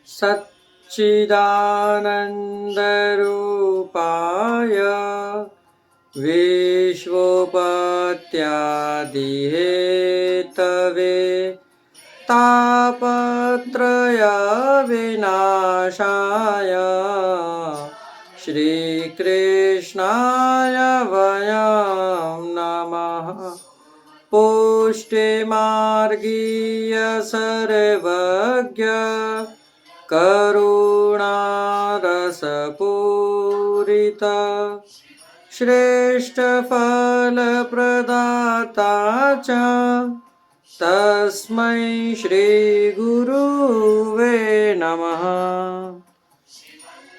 सच्चिदानन्दरूपाय विश्वोपत्यादिहेतवे तापत्रयविनाशाय श्रीकृष्णाय वयं नमः। पुष्टिमार्गीय सर्वज्ञ करुणारसपूरित श्रेष्ठफलप्रदाता च तस्मै श्रीगुरुवे नमः।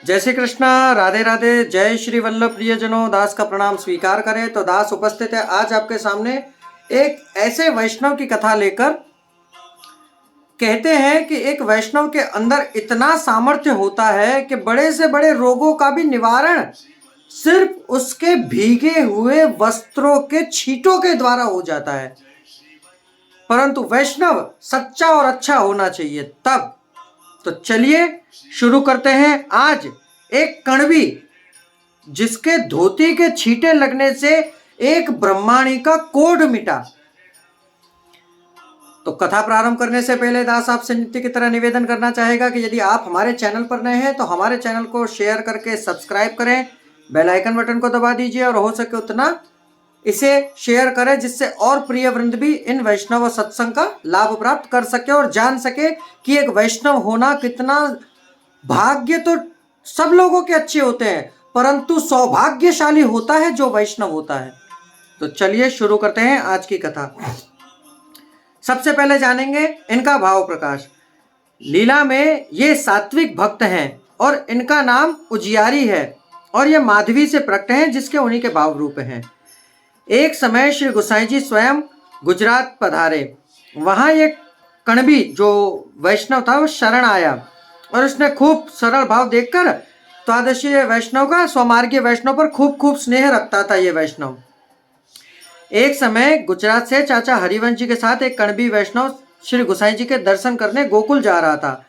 जय श्री कृष्णा, राधे राधे, जय श्री वल्लभ प्रियजनों। दास का प्रणाम स्वीकार करें। तो दास उपस्थित है आज आपके सामने एक ऐसे वैष्णव की कथा लेकर। कहते हैं कि एक वैष्णव के अंदर इतना सामर्थ्य होता है कि बड़े से बड़े रोगों का भी निवारण सिर्फ उसके भीगे हुए वस्त्रों के छींटों के द्वारा हो जाता है। परंतु वैष्णव सच्चा और अच्छा होना चाहिए तब। तो चलिए शुरू करते हैं। आज एक कणवी जिसके धोती के छींटे लगने से एक ब्रह्माणी का कोढ़ मिटा। तो कथा प्रारंभ करने से पहले दास आपसे नित्य की तरह निवेदन करना चाहेगा कि यदि आप हमारे चैनल पर नए हैं तो हमारे चैनल को शेयर करके सब्सक्राइब करें, बेल आइकन बटन को दबा दीजिए और हो सके उतना इसे शेयर करें जिससे और प्रिय वृंद भी इन वैष्णव सत्संग का लाभ प्राप्त कर सके और जान सके कि एक वैष्णव होना कितना भाग्य। तो सब लोगों के अच्छे होते हैं परंतु सौभाग्यशाली होता है जो वैष्णव होता है। तो चलिए शुरू करते हैं आज की कथा। सबसे पहले जानेंगे इनका भाव प्रकाश। लीला में ये सात्विक भक्त हैं और इनका नाम उजियारी है और ये माधवी से प्रकट हैं जिसके उन्हीं के भाव रूप हैं। एक समय श्री गोसाई जी स्वयं गुजरात पधारे। वहाँ एक कणवी जो वैष्णव था वो शरण आया और उसने खूब सरल भाव देखकर द्वादशीय वैष्णव का स्वमार्गीय वैष्णव पर खूब स्नेह रखता था। ये वैष्णव एक समय गुजरात से चाचा हरिवंश जी के साथ एक कणवी वैष्णव श्री गोसाई जी के दर्शन करने गोकुल जा रहा था।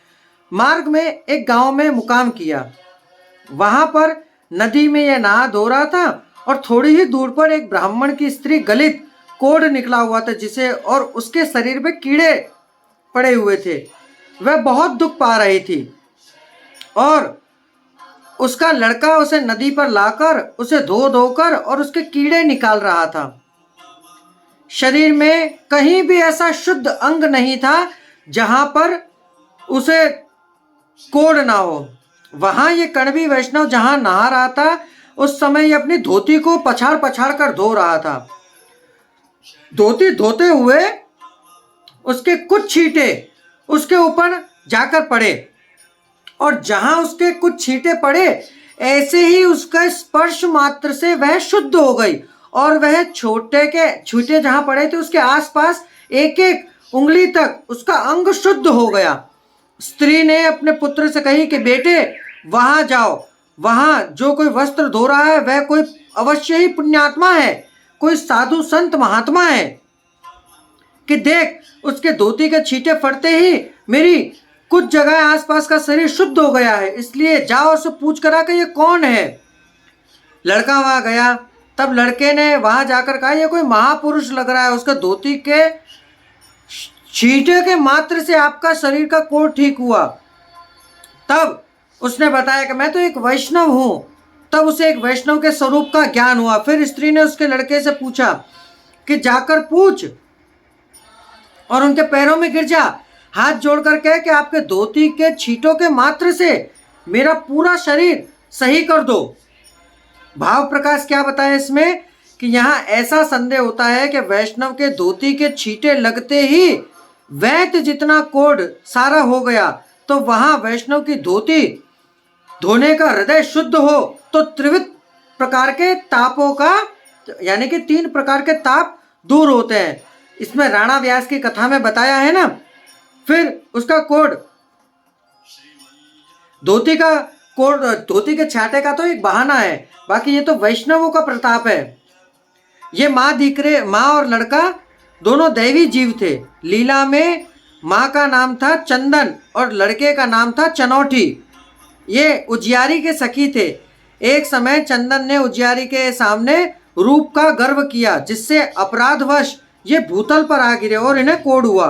मार्ग में एक गांव में मुकाम किया। वहां पर नदी में यह नहा धो रहा था और थोड़ी ही दूर पर एक ब्राह्मण की स्त्री गलित कोढ़ निकला हुआ था जिसे और उसके शरीर में कीड़े पड़े हुए थे। वह बहुत दुख पा रही थी और उसका लड़का उसे नदी पर लाकर उसे धो धोकर और उसके कीड़े निकाल रहा था। शरीर में कहीं भी ऐसा शुद्ध अंग नहीं था जहां पर उसे कोढ़ ना हो। वहां ये कणवी वैष्णव जहां नहा रहा था उस समय ये अपनी धोती को पछाड़ कर धो रहा था। धोती धोते हुए उसके कुछ छींटे उसके ऊपर जाकर पड़े और जहां उसके कुछ छींटे पड़े ऐसे ही उसका स्पर्श मात्र से वह शुद्ध हो गई और वह छोटे के छींटे जहां पड़े थे उसके आसपास एक एक उंगली तक उसका अंग शुद्ध हो गया। स्त्री ने अपने पुत्र से कही कि बेटे वहां जाओ, वहां जो कोई वस्त्र धो रहा है वह कोई अवश्य ही पुण्यात्मा है, कोई साधु संत महात्मा है कि देख उसके धोती के छींटे फटते ही मेरी कुछ जगह आसपास का शरीर शुद्ध हो गया है, इसलिए जाओ उससे पूछ करा कि ये कौन है। लड़का वहां गया। तब लड़के ने वहां जाकर कहा ये कोई महापुरुष लग रहा है, उसका धोती के छींटे के मात्र से आपका शरीर का कोढ़ ठीक हुआ। तब उसने बताया कि मैं तो एक वैष्णव हूं। तब उसे एक वैष्णव के स्वरूप का ज्ञान हुआ। फिर स्त्री ने उसके लड़के से पूछा कि जाकर पूछ और उनके पैरों में गिर जा, हाथ जोड़कर कह कि आपके धोती के छींटों के मात्र से मेरा पूरा शरीर सही कर दो। भाव प्रकाश क्या बताया इसमें कि यहाँ ऐसा संदेह होता है कि वैष्णव के धोती के छींटे लगते ही वैत जितना कोढ़ सारा हो गया तो वहां वैष्णव की धोती धोने का हृदय शुद्ध हो तो त्रिविध प्रकार के तापों का यानी कि 3 प्रकार के ताप दूर होते हैं। इसमें राणा व्यास की कथा में बताया है ना। फिर उसका कोढ़ धोती के छाटे का तो एक बहाना है, बाकी ये तो वैष्णवों का प्रताप है। ये माँ और लड़का दोनों दैवी जीव थे। लीला में माँ का नाम था चंदन और लड़के का नाम था चनौठी। ये उजियारी के सखी थे। एक समय चंदन ने उजियारी के सामने रूप का गर्व किया, जिससे अपराधवश ये भूतल पर आ गिरे और इन्हें कोढ़ हुआ।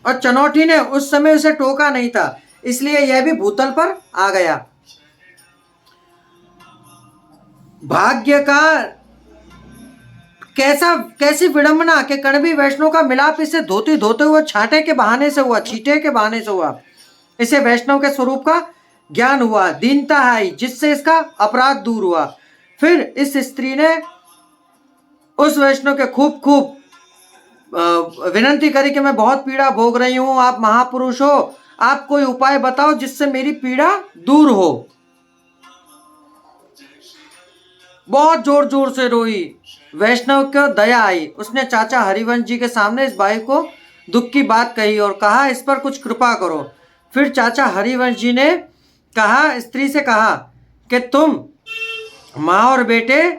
और चनौठी ने उस समय उसे टोका नहीं था, इसलिए यह भी भूतल पर आ गया। भाग्य का कैसी विडंबना के कणवी वैष्णव का मिलाप इसे धोते धोते हुए छांटे के बहाने से हुआ, छींटे के बहाने से हुआ। इसे वैष्णव के स्वरूप का ज्ञान हुआ, दीनता आई, जिससे इसका अपराध दूर हुआ। फिर इस स्त्री ने उस वैष्णव के खूब खूब विनंती करी कि मैं बहुत पीड़ा भोग रही हूं, आप महापुरुष हो, आप कोई उपाय बताओ जिससे मेरी पीड़ा दूर हो। बहुत जोर जोर से रोई। वैष्णव को दया आई। उसने चाचा हरिवंश जी के सामने इस भाई को दुख की बात कही और कहा, इस पर कुछ कृपा करो। फिर चाचा हरिवंश जी ने कहा, स्त्री से कहा कि तुम माँ और बेटे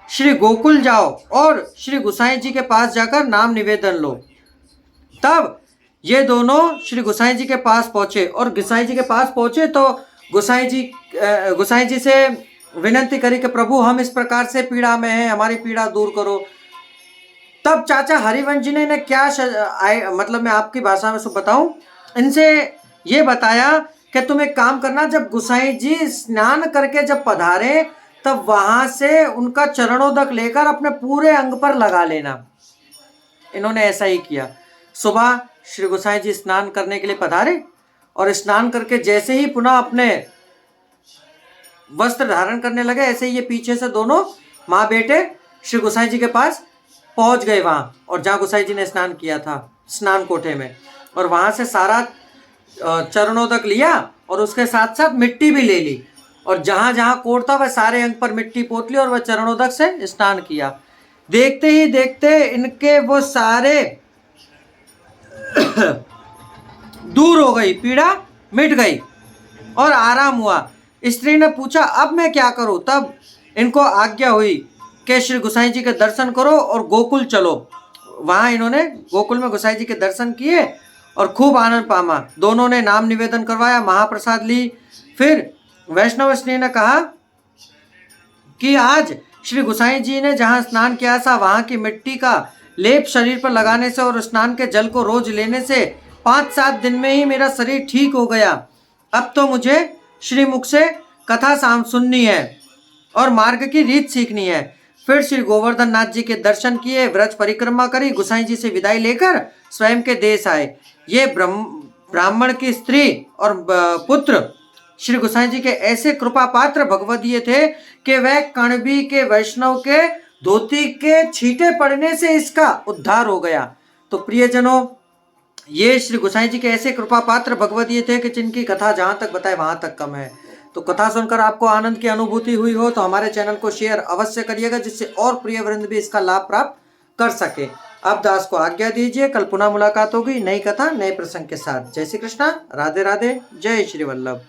श्री गोकुल जाओ और श्री गुसाई जी के पास जाकर नाम निवेदन लो। तब ये दोनों श्री गुसाई जी के पास पहुंचे और गुसाई जी के पास पहुंचे तो गुसाई जी से विनंती करी कि प्रभु हम इस प्रकार से पीड़ा में हैं, हमारी पीड़ा दूर करो। तब चाचा हरिवंश जी ने इन्हें क्या मतलब मैं आपकी भाषा में सब बताऊं, इनसे ये बताया कि तुम एक काम करना, जब गुसाई जी स्नान करके जब पधारे तब वहां से उनका चरणोदक लेकर अपने पूरे अंग पर लगा लेना। इन्होंने ऐसा ही किया। सुबह श्री गुसाई जी स्नान करने के लिए पधारे और स्नान करके जैसे ही पुनः अपने वस्त्र धारण करने लगे, ऐसे ही ये पीछे से दोनों माँ बेटे श्री गुसाई जी के पास पहुंच गए वहां, और जहाँ गुसाई जी ने स्नान किया था स्नान कोठे में, और वहां से सारा चरणोदक लिया और उसके साथ साथ मिट्टी भी ले ली, और जहां जहां कोढ़ था वह सारे अंग पर मिट्टी पोत ली और वह चरणोदक से स्नान किया। देखते ही देखते इनके वो सारे दूर हो गई, पीड़ा मिट गई और आराम हुआ। स्त्री ने पूछा, अब मैं क्या करूं? तब इनको आज्ञा हुई कि श्री गुसाई जी के दर्शन करो और गोकुल चलो। वहां इन्होंने गोकुल में गुसाई जी के दर्शन किए और खूब आनंद पामा। दोनों ने नाम निवेदन करवाया, महाप्रसाद ली। फिर वैष्णव स्त्री ने कहा कि आज श्री गुसाई जी ने जहाँ स्नान किया था वहाँ की मिट्टी का लेप शरीर पर लगाने से और स्नान के जल को रोज लेने से 5-7 दिन में ही मेरा शरीर ठीक हो गया। अब तो मुझे श्रीमुख से कथा सुननी है और मार्ग की रीत सीखनी है। फिर श्री गोवर्धन नाथ जी के दर्शन किए, व्रज परिक्रमा करी, गुसाई जी से विदाई लेकर स्वयं के देश आए। ये ब्राह्मण की स्त्री और पुत्र श्री गुसाई जी के ऐसे कृपा पात्र भगवदीय थे कि वह कणवी के वैष्णव के धोती के छींटे पड़ने से इसका उद्धार हो गया। तो प्रियजनों, ये श्री गुसाई जी के ऐसे कृपा पात्र भगवदीय थे कि जिनकी कथा जहां तक बताए वहां तक कम है। तो कथा सुनकर आपको आनंद की अनुभूति हुई हो तो हमारे चैनल को शेयर अवश्य करिएगा, जिससे और प्रिय वृंद भी इसका लाभ प्राप्त कर सके। अब दास को आज्ञा दीजिए, कल पुनः मुलाकात होगी नई कथा नए प्रसंग के साथ। जय श्री कृष्णा, राधे राधे, जय श्री वल्लभ।